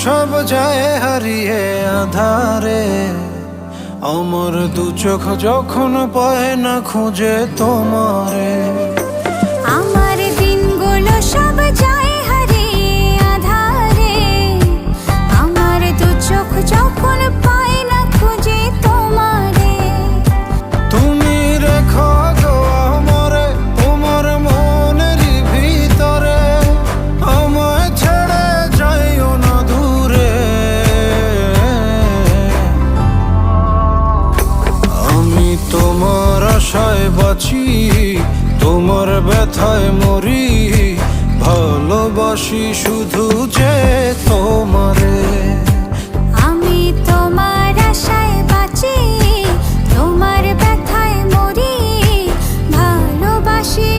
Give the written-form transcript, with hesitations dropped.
সব যায় হারিয়ে আধারে, আমার দু চোখ যখন পায় না খুঁজে তোমারে। আমার দিনগুলো সব যায় হারিয়ে আঁধারে, আমার দু চোখ যখন পায় না খুঁজে তোমারে। তুমি রেখো গো আমারে তোমার মনের ভিতরে, আমায় ছেড়ে যাইও না দূরে। আমি তোমার আশায় বাঁচি, তোমার ব্যথায় মরি, ভালোবাসি শুধু যে তোমারে।